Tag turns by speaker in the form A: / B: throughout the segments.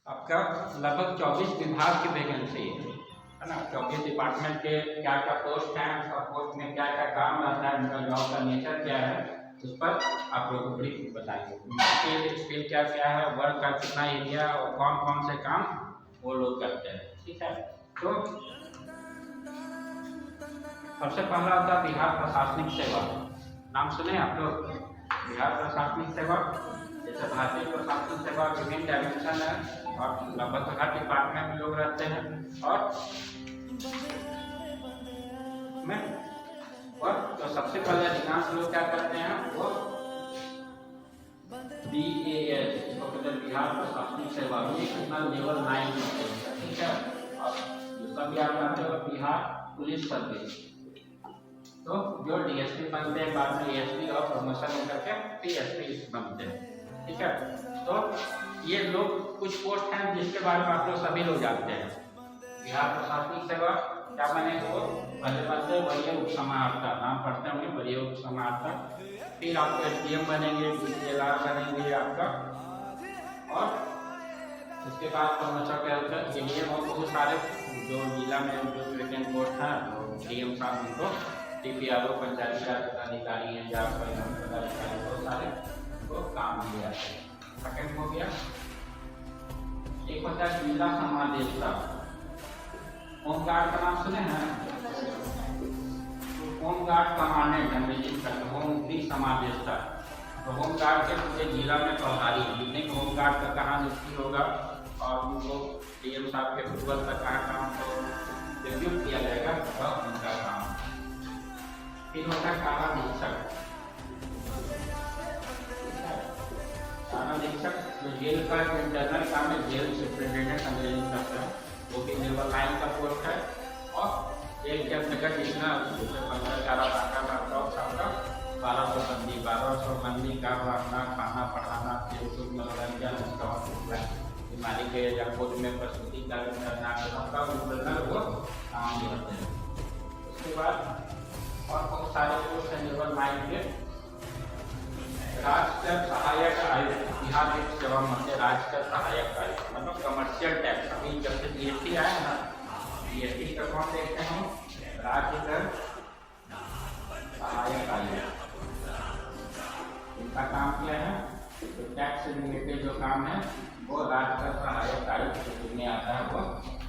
A: आपका लगभग 24 विभाग की वैकेंसी है ना। 24 डिपार्टमेंट के क्या क्या पोस्ट हैं, सब पोस्ट में क्या क्या काम रहता है, उनका जॉब का नेचर क्या है, उस पर आप लोग को ब्रीफ बताएंगे। स्किल क्या क्या है, वर्क का कितना एरिया और कौन कौन से काम वो लोग करते हैं। ठीक है, तो सबसे पहला होता है बिहार प्रशासनिक सेवा। नाम सुने आप लोग? बिहार प्रशासनिक सेवा, जैसे भारतीय प्रशासनिक सेवा विभिन्न डायमेंशन है और लगभग हर डिपार्टमेंट में लोग रहते हैं। और में और तो सबसे पहले अधिकांश लोग क्या करते हैं, वो BAS, बिहार प्रशासनिक सेवा में कितना लेवल 9 होते हैं। ठीक है, और दूसरा भी आप जानते हो बिहार पुलिस सर्विस। तो जो DSP बनते हैं बाद में ASP और प्रमोशन होकर के PSP बनते हैं। ठीक है, तो ये लोग कुछ पोस्ट हैं जिसके बारे में आप लोग सभी लोग जानते हैं। बिहार प्रशासनिक सेवा क्या बने, वो पहले बनते वरीय उप समाहर्ता, नाम पढ़ते होंगे वरीय उप समाहर्ता। फिर आपको SDM बनेंगे, DCLR बनेंगे आपका, और उसके बाद प्रमोशन के लिए और बहुत सारे जो जिला में जो वैकेंट पोस्ट है DM साहब उनको TPRO पंचायती राज पदाधिकारी हैं या पदाधिकारी, बहुत सारे को काम दिया है। सेकंड हो गया, एक होता है जिला समादेष्टा। होमगार्ड का नाम सुने हैं? होमगार्ड कमांडेंट हम विजिट करते, होम भी समादेष्टा। तो होमगार्ड के पूरे जिला में प्रभारी, जितने होमगार्ड का कहाँ नियुक्ति होगा और उनको DM साहब के अप्रूवल तक कहाँ को रिव्यू किया जाएगा, वह उनका काम। फिर होता है कारा अधीक्षक। कारा अधीक्षक जो जेल का इंटरनल काम है, जेल सुपरिटेंडेंट अंग्रेजी करता है, वो भी लेवल 9 का पोस्ट है। और जेल के अंतर्गत जितना 1200 बंदी का रहना, खाना पढ़ाना, मनोरंजन, बीमारी के या कोर्ट में प्रस्तुति करना, सबका वो काम करते हैं। उसके बाद और बहुत सारे पोस्ट हैं लेवल 9 के। राजस्व सहायक आयुक्त, बिहार एक सेवा मध्य राजस्व सहायक आयुक्त, मतलब कमर्शियल टैक्स। अभी जब से GST आया ना, GST का कौन देखते हैं, राज्य कर सहायक आयुक्त। इनका काम क्या है, तो टैक्स से रिलेटेड जो काम है वो राजस्व सहायक आयुक्त में आता है, वो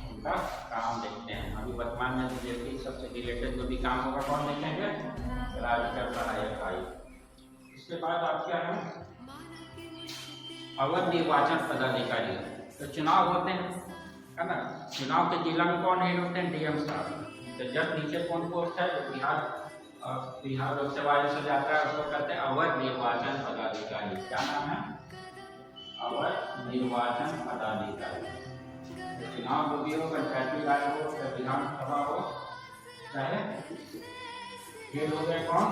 A: उनका काम देखते हैं। अभी वर्तमान में GST सबसे रिलेटेड जो भी काम होगा कौन देखेंगे, राजस्व सहायक आयुक्त। इसके बाद आप क्या है, अवर निर्वाचन पदाधिकारी। तो चुनाव होते हैं, है ना, चुनाव के जिला में कौन हेड होते हैं, DM साहब। तो जब नीचे कौन पोस्ट है, जो बिहार लोक सेवा आयोग से जाता है, उसको कहते हैं अवर निर्वाचन पदाधिकारी। क्या नाम है, अवर निर्वाचन पदाधिकारी। चुनाव जो भी हो, पंचायती राज हो या विधानसभा हो, चाहे हेड हो गए कौन,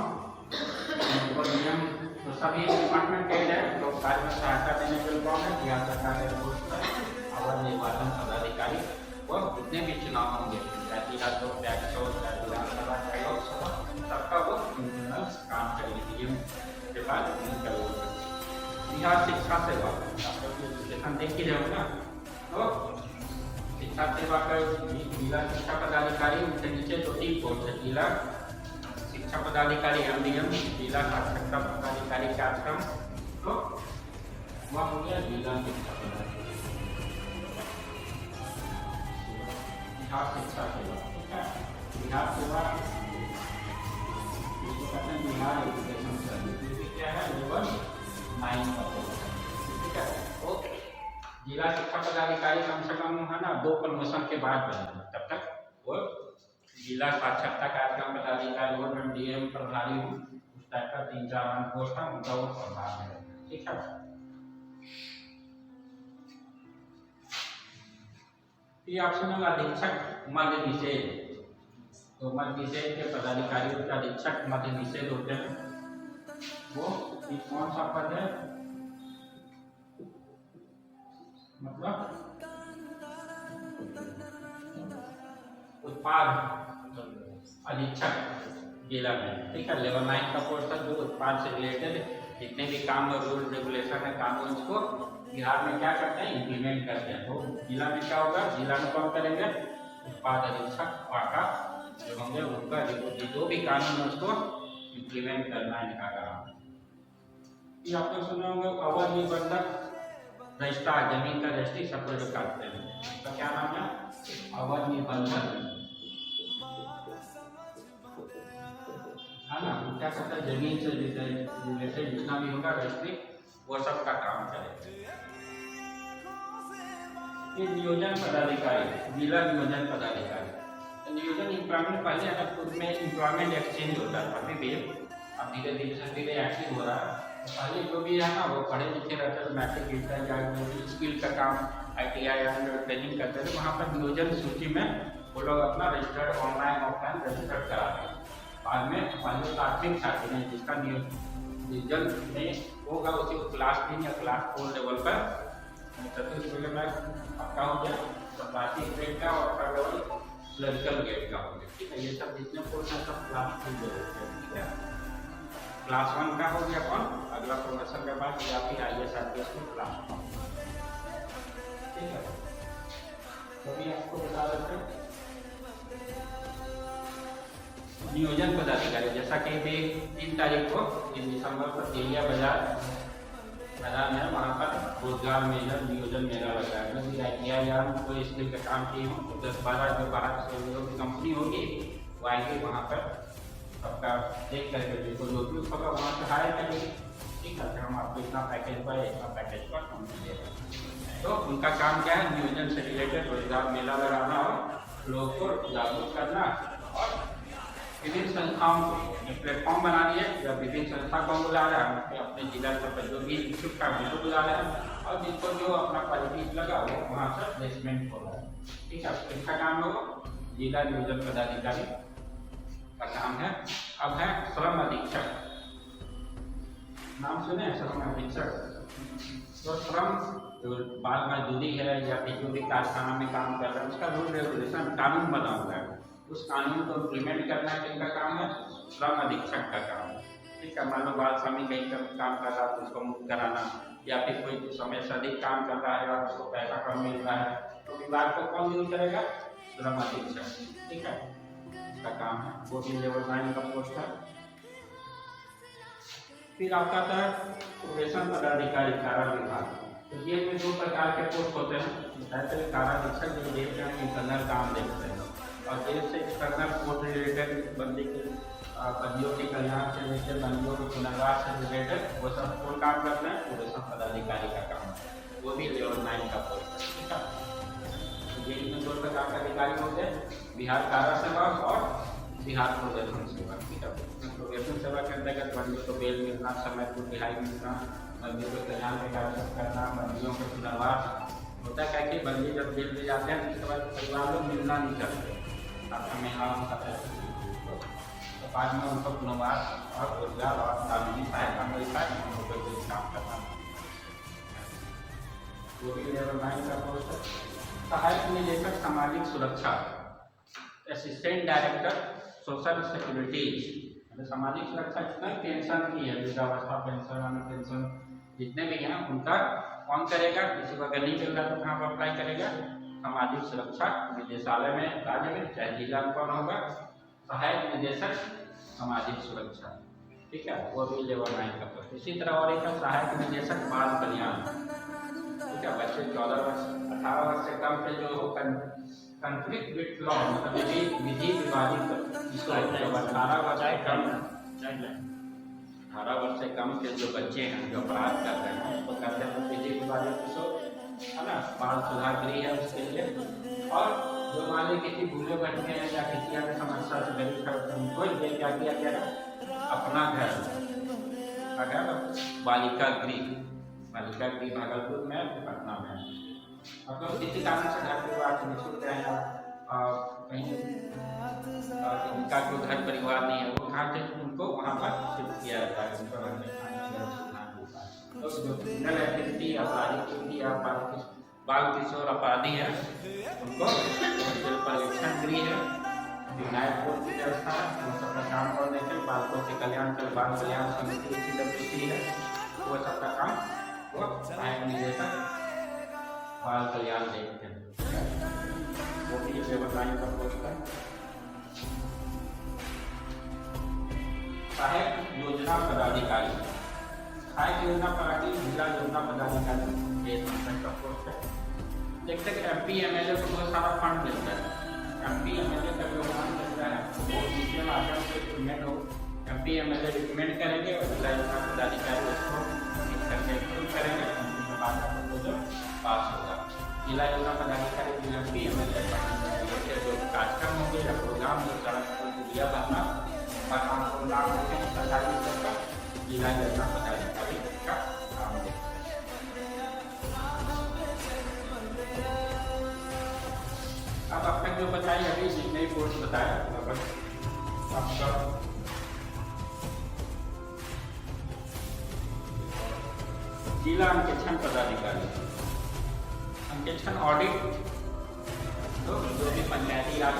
A: तो नियम तो सभी डिपार्टमेंट हेड है, तो कार्य में सहायता देने के लिए कौन है, बिहार सरकार के पोस्ट है अवर निर्वाचन पदाधिकारी। और जितने भी चुनाव होंगे, पंचायती राज हो, टैक्स हो, विधानसभा, लोकसभा, सबका वो इंटरनल काम करेगी के बाद उनका वो। बिहार शिक्षा सेवा, आप लोग एजुकेशन देख ही रहे हो ना, तो शिक्षा सेवा का जिला शिक्षा पदाधिकारी, उनके नीचे 2-3 पोस्ट है, जिला शिक्षा पदाधिकारी MDM, जिला साक्षरता पदाधिकारी कार्यक्रम, तो वह हो गया जिला शिक्षा पदाधिकारी। बिहार शिक्षा सेवा, ठीक है, बिहार सेवा बिहार एजुकेशन सर्विस क्या है, लेवल 9 का पोस्ट है। ठीक है, तो जिला शिक्षा पदाधिकारी कम से कम है ना 2 प्रमोशन के बाद बने, तब तक वो जिला साक्षरता कार्यक्रम पदाधिकारी और DM प्रभारी, उस टाइप का 3-4 पोस्ट है, उनका वो प्रभार है। ठीक है, ये ऑप्शन होगा अधीक्षक मध्य निषेध। तो मध्य निषेध के पदाधिकारियों के अधीक्षक मध्य निषेध होते हैं, वो कौन सा पद है, मतलब उत्पाद अधीक्षक जिला में। ठीक है, लेवल 9 का पोस्ट है जो उत्पाद से रिलेटेड जितने भी काम और रूल रेगुलेशन है कानून को बिहार में क्या करते हैं, इम्प्लीमेंट करते हैं। तो जिला में क्या होगा, जिला में कौन करेंगे, उत्पाद अधीक्षक पाका जो होंगे उनका जो भी कानून है उसको इम्प्लीमेंट करना है इनका काम। ये आप लोग सुने होंगे अवध निबंधक रजिस्ट्रार, जमीन का रजिस्ट्री सब लोग काटते हैं, उसका क्या नाम है, अवध निबंधक है ना। क्या करता है, जमीन से रिलेटेड जितना भी होगा रजिस्ट्री वो सब का काम करेगा। ये नियोजन पदाधिकारी, जिला नियोजन पदाधिकारी, नियोजन एम्प्लॉयमेंट पहले अनंतपुर में एम्प्लॉयमेंट एक्सचेंज होता था, अभी भी अब धीरे धीरे एक्टिव हो रहा है। पहले जो भी है ना वो पढ़े लिखे रहते थे, मैट्रिक इंटर या स्किल का काम ITI या ट्रेनिंग करते थे, वहाँ पर नियोजन सूची में वो लोग अपना रजिस्टर्ड ऑनलाइन ऑफलाइन रजिस्टर्ड कराते हैं। बाद में पहले प्राथमिक छात्र हैं जिसका नियोजन में होगा उसी को क्लास 3 या क्लास 4 लेवल पर चतुर्थ में पक्का हो गया, तो प्राथमिक ग्रेड का और थर्ड लेवल क्लरिकल ग्रेड का हो गया। ठीक है, ये सब जितने कोर्स हैं सब क्लास 3 लेवल के। ठीक है, क्लास 1 का हो गया कौन, अगला प्रोफेसर के बाद या फिर IAS IPS में क्लास 1। ठीक है, तो भी आपको बता देते हैं नियोजन पदाधिकारी, जैसा कि भी 3 तारीख को 3 दिसंबर को तेलिया बाजार मैदान है, वहाँ पर रोजगार मेला नियोजन मेला लगा है। यदि ITI या कोई स्किल का काम किए हो तो 10-12 जो बाहर से की कंपनी होगी वो आएंगे वहाँ पर सबका देख करके जिसको जो भी होगा वहाँ से हायर करेंगे। ठीक है, हम आपको इतना पैकेज पर इतना पैकेज पर हम दीजिएगा। तो उनका काम क्या है, नियोजन से रिलेटेड रोजगार मेला लगाना और लोगों को जागरूक करना और विभिन्न संस्थाओं को एक प्लेटफॉर्म बना दिया या विभिन्न संस्था को बुला रहा है, अपने जिला स्तर पर जो भी इच्छुक का उनको बुला रहे हैं और जिसको जो अपना क्वालिटी लगा वो वहाँ से प्लेसमेंट हो रहा है। ठीक है, इनका काम हो जिला नियोजन पदाधिकारी का काम है। अब है श्रम अधीक्षक, नाम सुने श्रम अधीक्षक। तो श्रम जो बाल मजदूरी है या फिर जो भी कारखाना में काम कर रहा है उसका रूल रेगुलेशन कानून बना हुआ है, उस कानून को इम्प्लीमेंट करना किनका काम है, श्रम अधीक्षक का काम है। ठीक है, मान लो बाल स्वामी कहीं का काम कर रहा है तो उसको मुक्त कराना, या फिर कोई समय से अधिक काम कर रहा है और उसको पैसा कम मिल रहा है तो विभाग को कौन डील करेगा, श्रम अधीक्षक। ठीक है, इसका काम है, वो भी लेवल 9 का पोस्ट है। फिर आपका आता है प्रोबेशन पदाधिकारी, कारा विभाग। तो ये में 2 प्रकार के पोस्ट होते हैं, कारा अधीक्षक जो देखते हैं इंटरनल काम देखते हैं और देश से एक्सटर्नल कोर्ट रिलेटेड बंदी के बंदियों के कल्याण से रिलेटेड, बंदियों के पुनर्वास से रिलेटेड वो सब कौन काम करते हैं, प्रोबेशन पदाधिकारी का काम है, वो भी लेवल 9 का पोस्ट है। ठीक है, जेल में 2 प्रकार के अधिकारी होते हैं, बिहार कारा सेवा और बिहार प्रोबेशन सेवा। ठीक है, प्रोबेशन सेवा के अंतर्गत बंदियों को बेल मिलना, समय पर रिहाई मिलना, बंदियों के कल्याण में कार्य करना, बंदियों के पुनर्वास होता है कि बंदी जब जेल में जाते हैं उसके बाद परिवार लोग मिलना नहीं चाहते, हमें हम तो बाद में उनको पुनर्वास और रोजगार और कानूनी सहायता मिलता है, हम लोगों को काम करना। वो भी लेवल 9 का पोस्ट है। सहायक निदेशक सामाजिक सुरक्षा, असिस्टेंट डायरेक्टर सोशल सिक्योरिटीज, मतलब सामाजिक सुरक्षा जितना पेंशन की है, वृद्धावस्था पेंशन, पेंशन जितने भी हैं उनका कौन करेगा, किसी को अगर नहीं मिल रहा तो कहाँ पर अप्लाई करेगा, सामाजिक सुरक्षा निदेशालय में, राज्य में चाहे जिला में कौन होगा, सहायक निदेशक सामाजिक सुरक्षा। ठीक है, वो भी लेवल 9 का पोस्ट। इसी तरह और एक सहायक निदेशक बाल कल्याण। ठीक है, बच्चे 14 वर्ष 18 वर्ष से कम के जो कंफ्लिक्ट विथ लॉ, मतलब विधि विवादित 18 वर्ष से कम 18 वर्ष से कम के जो बच्चे हैं जो अपराध कर रहे हैं उसको कहते हैं विधि विवादित किशोर, है ना, बाल सुधार गृह है उसके लिए। और जो मान ली किसी भूले बैठे हैं या किसी अन्य समस्या से गरीब है उनको ये क्या किया गया है, अपना घर अगर बालिका गृह भागलपुर में, पटना में, मतलब किसी कारण से घर परिवार से निःशुल्क है या कहीं जिनका कोई घर परिवार नहीं है वो कहाँ से उनको वहाँ पर शिफ्ट किया जाता है, उनको रहने खाने का सुविधा मिलता है। तो जो क्रिमिनल एक्टिविटी आपराधिक एक्टिविटी या बाल किशोर अपराधी है उनको परीक्षण गृह है, विनायक कोर्ट की व्यवस्था है, उन सबका काम करने के बालकों के कल्याण के बाल कल्याण समिति है, वो सबका काम वो सहायक निदेशक बाल कल्याण देखते हैं, वो भी व्यवसायी का पोस्ट है। सहायक योजना पदाधिकारी, सहायक योजना पदाधिकारी जिला योजना पदाधिकारी ये संसद का पोस्ट है। देखते हैं MP MLA को बहुत सारा फंड मिलता है, MP MLA का योगदान मिलता है, वो दूसरे माध्यम से रिकमेंड हो, MP MLA रिकमेंड करेंगे और जिला योजना पदाधिकारी उसको करके अप्रूव करेंगे, उनके बाद जो पास होगा। जिला योजना पदाधिकारी MP MLA जो कार्यक्रम होंगे या प्रोग्राम जो सड़क को दिया बनना का काम को लागू करके सरकारी स्तर पर जिला योजना पदाधिकारी का काम है। अब आपने जो बताई अभी नई कोर्स बताया आपका जिला अंकेक्षण पदाधिकारी, अंकेक्षण ऑडिट तो जो भी पंचायती राज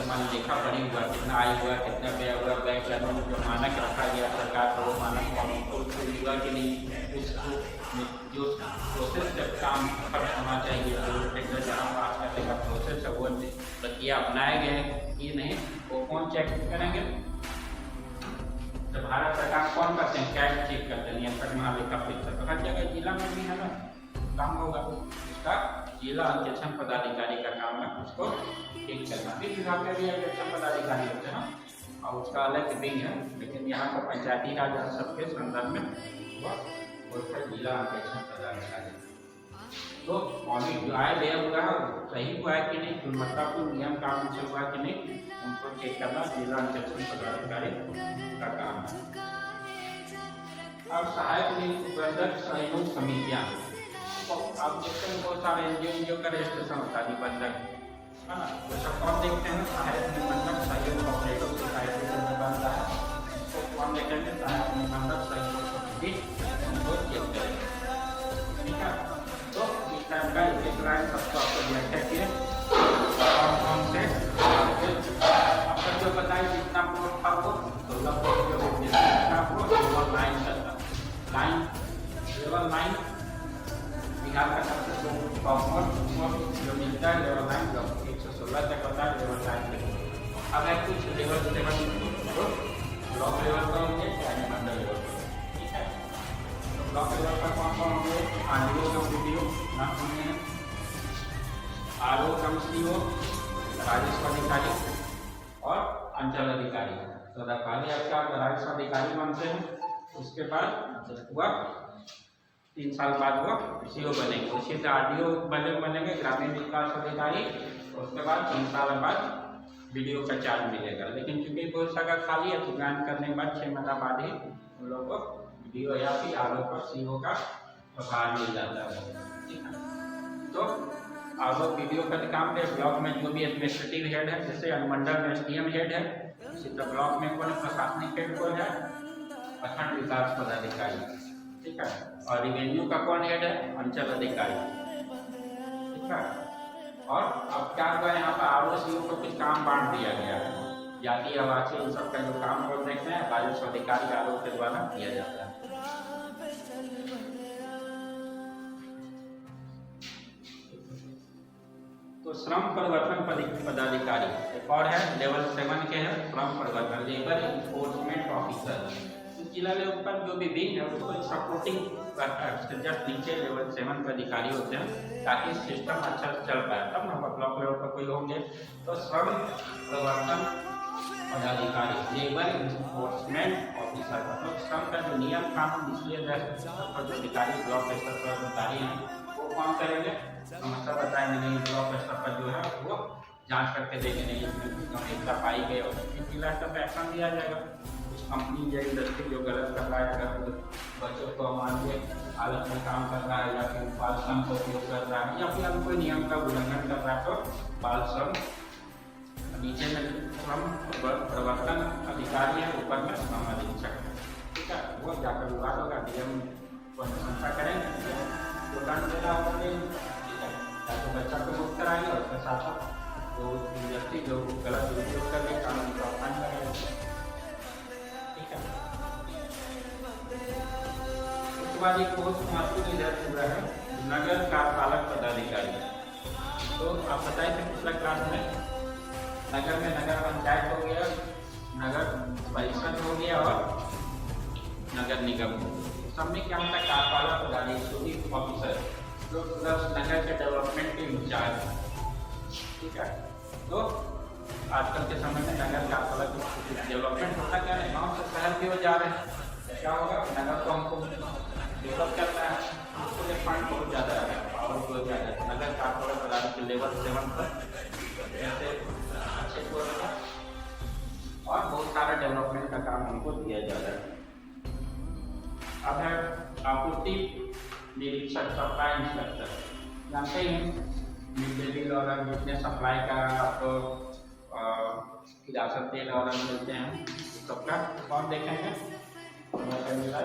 A: मान लेखा पड़ी हुआ, कितना आय हुआ, कितना व्यय हुआ, व्यय करने में जो मानक रखा गया सरकार को, वो मानक हुआ कि नहीं, उसको जो प्रोसेस जब काम खर्च होना चाहिए, जो टेंडर जहाँ पास करने का प्रोसेस है वो प्रक्रिया अपनाए गए कि नहीं, वो कौन चेक करेंगे? तो भारत सरकार कौन करते हैं? कैश चेक करते हैं, नियंत्रक महालेखा परीक्षक। तो हर जगह जिला में भी है ना काम होगा, उसका जिला अंकेक्षण पदाधिकारी का काम है उसको ठीक करना। फिर विभाग में भी अंकेक्षण पदाधिकारी होते हैं ना, और उसका अलग विंग है, लेकिन यहाँ पर पंचायती राज सबके संदर्भ में वो जिला अंकेक्षण पदाधिकारी। तो ऑडिट जो आय व्यय हुआ है सही हुआ है कि नहीं, गुणवत्तापूर्ण नियम कानून से हुआ कि नहीं, उनको चेक करना जिला अंकेक्षण पदाधिकारी का काम है। अब सहायक निबंधक सहयोग समितियाँ, तो आप देखते हैं बहुत सारे NGO का रजिस्ट्रेशन होता है निबंधक, है ना, तो सब कौन देखते हैं? सहायक निबंधक सहयोग कोऑपरेटिव सोसाइटी से निबंधक है, तो कौन देखेंगे? सहायक निबंधक सहयोग समिति उनको चेक करेंगे, ठीक है। तो इस टाइम का एक लाइन सबको आपको व्याख्या किए कौन से आपको जो बताए जितना पोस्ट था वो 16 पोस्ट जो आपको लेवल 9 करता, लेवल 9 बिहार का सबसे जो मिलता है लेवल 9 जो 116 तक होता है लेवल 9 तक। अगर कुछ लेवल 7 तो ब्लॉक लेवल पर होंगे या मंडल लेवल पर, ठीक है। तो ब्लॉक लेवल पर कौन कौन होंगे? RDO का वीडियो नाम सुनिए, RO कम CO, राजस्व अधिकारी और अंचल अधिकारी। तो पहले आपका राजस्व अधिकारी बनते हैं, उसके बाद वह 3 साल बाद वो CO बनेंगे, उसी से RDO बनेंगे ग्रामीण विकास अधिकारी, उसके बाद 3 साल बाद BDO का चार्ज मिलेगा। लेकिन चूंकि बहुत जगह खाली है तो ज्वाइन करने के बाद 6 महीना बाद ही उन लोगों को BDO या फिर RO पर CO का प्रभार मिल जाता है, ठीक है। तो RO BDO का काम है, ब्लॉक में जो भी एडमिनिस्ट्रेटिव हेड है, जैसे अनुमंडल में SDM हेड है, इसी तरह ब्लॉक में कौन प्रशासनिक हेड कौन है? प्रखंड विकास पदाधिकारी, ठीक है। और रिवेन्यू का कौन हेड है? अंचल अधिकारी, ठीक है। और अब क्या हुआ यहाँ पर RO CO को कुछ काम बांट दिया गया है, जाति आवासीय इन सब का जो काम कर देखते हैं राजस्व अधिकारी RO के द्वारा किया जाता है। तो श्रम परिवर्तन पदाधिकारी एक और है, लेवल 7 के है, श्रम परिवर्तन लेबर इन्फोर्समेंट ऑफिसर। जिला लेवल पर जो भी विंग है उसको सपोर्टिंग जस्ट नीचे लेवल 7 के अधिकारी होते हैं, ताकि सिस्टम अच्छा से चल पाए, तब ना ब्लॉक लेवल पर कोई होंगे। तो श्रम परिवर्तन पदाधिकारी लेबर इन्फोर्समेंट ऑफिसर, मतलब श्रम का जो नियम कानून इसलिए जो अधिकारी ब्लॉक स्तर पर अधिकारी हैं वो कौन करेंगे? समस्या बताएंगे नहीं, ब्लॉक स्तर पर जो है वो जांच करके देंगे नहीं, इसमें गंभीरता पाई गई और जिला स्तर पर एक्शन लिया जाएगा। कुछ कंपनी या इंडस्ट्री जो गलत कर रहा है, अगर बच्चों को मान के हालत में काम कर रहा है या फिर बाल श्रम का उपयोग कर रहा है या फिर कोई नियम का उल्लंघन कर रहा है तो बाल श्रम, नीचे में श्रम प्रवर्तन अधिकारी है, ऊपर में श्रम अधीक्षक है, ठीक है। वो जाकर विभाग होगा, DM को अनुशंसा करेंगे, जो दंड देना होगा ठीक है, या तो बच्चा को मुक्त कराएंगे और उसके साथ साथ जो इंडस्ट्री जो गलत उपयोग करके कानून प्रावधान करेंगे, ठीक है। बाद एक पोस्ट महत्वपूर्ण इधर पूरा है नगर कार्यपालक पदाधिकारी। तो आप बताए थे पिछला क्लास में नगर पंचायत हो गया, नगर परिषद हो गया और नगर निगम हो गया। सब में क्या होता है कार्यपालक पदाधिकारी ऑफिसर जो नगर के डेवलपमेंट के इंचार्ज है। ठीक है, तो आजकल के समय में नगर कार्यपालक डेवलपमेंट होता क्या है, गाँव से शहर की ओर जा रहे हैं, क्या होगा नगर को हमको डेवलप करना है, उसके लिए फंड बहुत ज़्यादा है, पावर बहुत ज़्यादा है। नगर कार्यपालक पदाधिकारी लेवल 7 पर ऐसे अच्छे को और बहुत सारा डेवलपमेंट का काम हमको दिया जा रहा है। अब है आपूर्ति निरीक्षक, सप्लाई इंस्पेक्टर। जानते हैं मिड डे मील और जितने सप्लाई का आपको राशन तेल और मिलते हैं सबका कौन देखेंगे,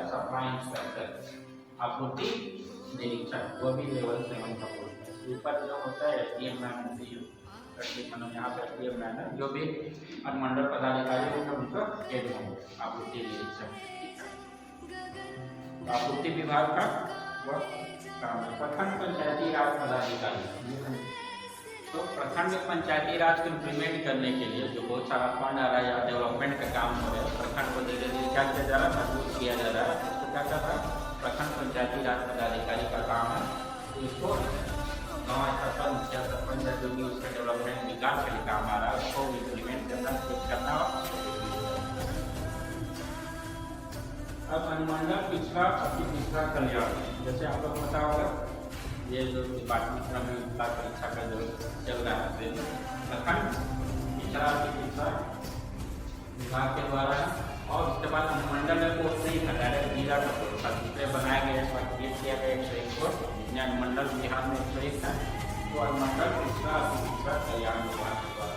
A: सप्लाई इंस्पेक्टर, आपूर्ति निरीक्षक, वो भी लेवल 7 का पोस्ट है। ऊपर जो होता है SDM मैन, यहाँ पे SDM मैन है, जो भी अनुमंडल पदाधिकारी होंगे उनको हेड होंगे आपूर्ति निरीक्षक। आपूर्ति विभाग का वो काम है। प्रखंड पंचायती राज पदाधिकारी, तो प्रखंड पंचायती राज को इम्प्लीमेंट करने के लिए जो बहुत सारा फंड आ रहा है या डेवलपमेंट का काम हो रहा है, प्रखंड को धीरे धीरे क्या किया जा रहा है, मजबूत किया जा रहा है। इसको क्या कर रहा है प्रखंड पंचायती राज पदाधिकारी का काम है। तो इसको गाँव स्तर पर मुखिया सरपंच जो भी उसका डेवलपमेंट विकास के लिए काम आ रहा है उसको इम्प्लीमेंट करना। अब अनुमंडल पिछड़ा अति पिछड़ा कल्याण, जैसे आप लोग पता होगा ये जो डिपार्टमेंट में परीक्षा का जो चल रहा है प्रखंड पिछड़ा अति पिछड़ा विभाग के द्वारा है। और उसके बाद अनुमंडल में पोस्ट नहीं था, डायरेक्ट जिला का पोस्ट था, जिसमें बनाया गया क्रिएट किया गया 101 पोस्ट, जिसमें अनुमंडल बिहार में 101 था। तो अनुमंडल पिछड़ा अति पिछड़ा कल्याण विभाग के द्वारा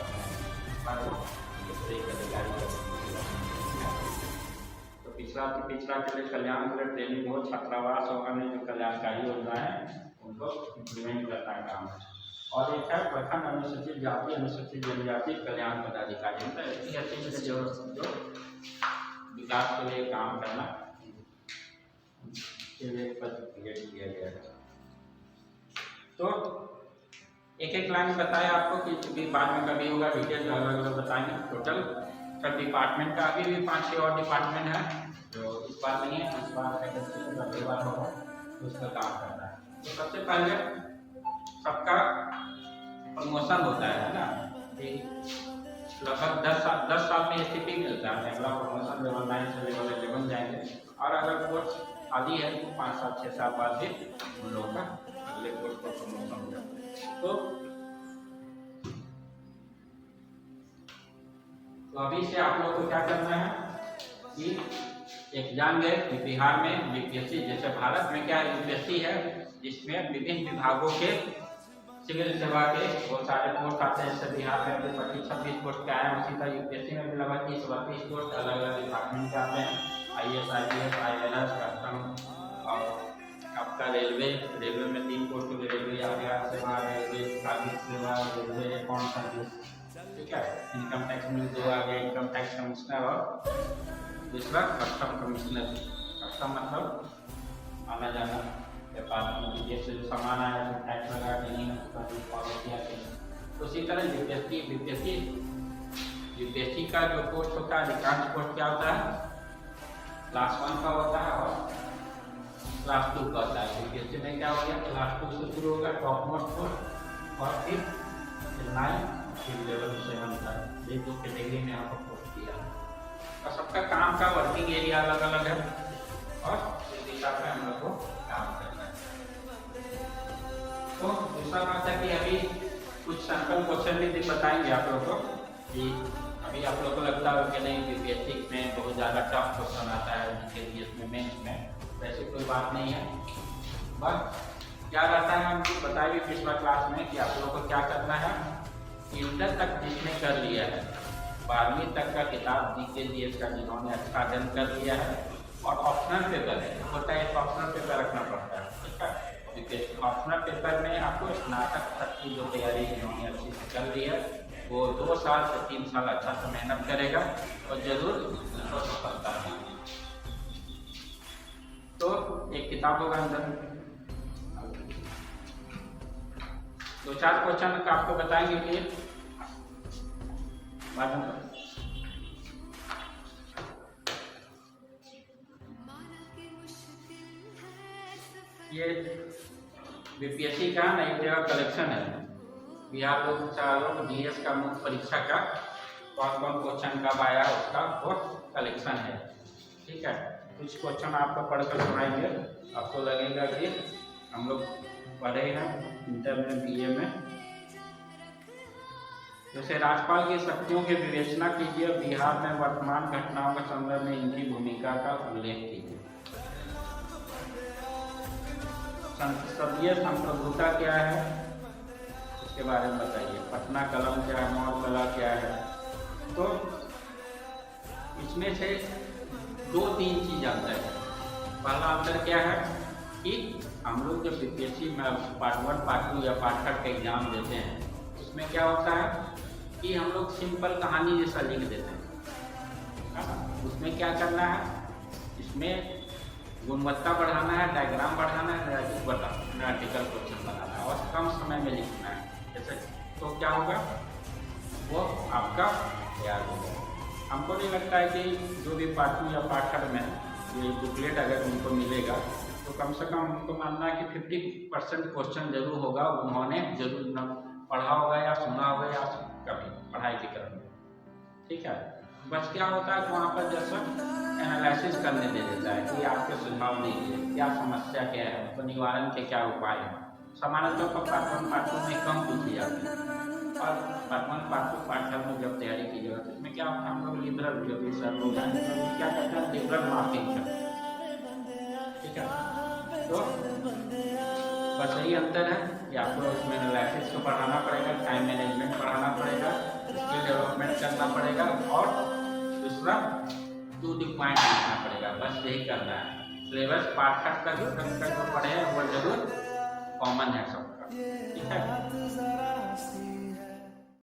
A: पिछड़ा के लिए कल्याण के लिए ट्रेनिंग हो, छात्रावास और अन्य जो कल्याणकारी योजना है उनको इम्प्लीमेंट करना काम है। और एक है प्रखंड अनुसूचित जाति अनुसूचित जनजाति कल्याण पदाधिकारी, मतलब ऐसी जो विकास के लिए काम करना के लिए पद क्रिएट किया गया है। तो एक लाइन बताया आपको कि बाद में कभी होगा डिटेल अलग अलग बताएंगे। टोटल सब डिपार्टमेंट का अभी भी 5-6 और डिपार्टमेंट है जो इस बार नहीं है, इस बार अगली बार होगा उसका काम करना है। तो सबसे पहले सबका प्रमोशन होता है ना, लगभग 10 साल में SCP मिलता है, अगला प्रमोशन लेवल 9 से लेवल 11 जाएंगे। और अगर कोर्स आदि है तो 5 साल 6 साल बाद भी उन लोगों का अगले कोर्स पर प्रमोशन हो जाता है। तो अभी से आप लोग को क्या करना है कि एग्जाम गए बिहार में UPSC, जैसे भारत में क्या UPSC है जिसमें विभिन्न विभागों के सिविल सेवा के बहुत सारे पोस्ट आते हैं। जैसे बिहार में 25-26 पोस्ट का है, उसी तरह UPSC में भी लगभग 30-32 पोस्ट अलग अलग डिपार्टमेंट के आते हैं। IAS, IPS, ILS, कस्टम और आपका रेलवे में 3 पोस्ट, रेलवे यातायात सेवा, रेलवे कार्मिक सेवा, रेलवे अकाउंट सर्विस। ठीक है, इनकम टैक्स में 2 आ गए, इनकम टैक्स कमिश्नर और दूसरा कस्टम कमिश्नर। कस्टम मतलब आना जाना व्यापार में जैसे जो सामान आया तो टैक्स लगा के नहीं पॉलिसी आती है। तो उसी तरह UPSC का जो पोस्ट होता है अधिकांश पोस्ट क्या होता है क्लास 1 का होता है और क्लास 2 का होता है। UPSC में क्या हो गया क्लास 2 से शुरू होगा टॉप मोस्ट पोस्ट और फिर 9 फिर लेवल 7 तक, ये 2 कैटेगरी में आपको पोस्ट दिया है। और सबका काम का वर्किंग एरिया अलग अलग है और इस दिशा में हम लोग को काम करना है। तो दूसरा बात है कि अभी कुछ सैंपल क्वेश्चन भी बताएंगे आप लोग को कि अभी आप लोग को लगता है कि नहीं UPSC में बहुत ज़्यादा टफ क्वेश्चन आता है GS में मेंस में, वैसे कोई बात नहीं है। बस क्या रहता है हमको बताया भी पिछला क्लास में कि आप लोग को क्या करना है, इंटर तक जिसने कर लिया है 12वीं तक का किताब GS का जिन्होंने अच्छा अध्ययन कर लिया है और ऑप्शनल पेपर है होता है, ऑप्शनल पेपर रखना पड़ता है। ठीक है, क्योंकि ऑप्शनल पेपर में आपको स्नातक तक की जो तैयारी जिन्होंने अच्छी से कर ली है वो 2 साल से 3 साल अच्छा से मेहनत करेगा और जरूर उसको सफलता मिलेगी। तो एक किताब होगा अंदर, 2-4 क्वेश्चन का आपको बताएंगे कि बाद में ये बीपीएससी का नई जगह कलेक्शन है। बिहार लोक सेवा जीएस का मुख्य परीक्षा का कौन कौन क्वेश्चन कब आया उसका वो कलेक्शन है। ठीक है, कुछ क्वेश्चन आपको पढ़कर सुनाएंगे, आपको लगेगा कि हम लोग पढ़े हैं इंटर में, बीए में। जैसे राज्यपाल की शक्तियों की विवेचना कीजिए, बिहार में वर्तमान घटनाओं के संदर्भ में इनकी भूमिका का उल्लेख कीजिए। संसदीय संप्रभुता क्या है इसके बारे में बताइए। पटना कलम क्या है, मौर्य कला क्या है। तो इसमें से 2-3 चीज आता है। पहला अंतर क्या है कि हम लोग जब बीपीएससी में पार्ट 1, पार्ट 2 या पार्ट 3 का एग्जाम देते हैं, उसमें क्या होता है कि हम लोग सिंपल कहानी जैसा लिख देते हैं। उसमें क्या करना है, इसमें गुणवत्ता बढ़ाना है, डायग्राम बढ़ाना है, ग्राफिक बढ़ाना है, ग्राफिकल क्वेश्चन बनाना है और कम समय में लिखना है। जैसे तो क्या होगा, वो आपका तैयार होगा। हमको नहीं लगता है कि जो भी पार्ट 2 या पार्ट 3 में ये बुकलेट अगर उनको मिलेगा तो कम से कम उनको मानना है कि 50% क्वेश्चन जरूर होगा, उन्होंने जरूर न पढ़ा होगा या सुना होगा या कभी पढ़ाई के क्रम में। ठीक है, बस क्या होता है वहाँ पर जैसा एनालिसिस करने दे देता है कि आपके सुझाव दीजिए, क्या समस्या क्या है, उसको निवारण के क्या उपाय हैं। सामान्यतौर पर पार्ट 1, पार्ट 2 में कम पूछी जाती है और पार्ट 1, पार्ट 2, पार्ट 3 में जब तैयारी की जाती है इसमें क्या होता है, हम लोग लिबरल जो भी सर लोग हैं क्या करते हैं, लिबरल मार्किंग करते हैं। ठीक है, तो बस यही अंतर है कि आपको इसमें एनालिसिस को पढ़ाना पड़ेगा, टाइम मैनेजमेंट पढ़ाना पड़ेगा, स्किल डेवलपमेंट करना पड़ेगा और दूसरा टू द पॉइंट लिखना पड़ेगा। बस यही करना है। सिलेबस पार्ट 3 का जो पढ़े हैं वो जरूर कॉमन है सबका। ठीक है।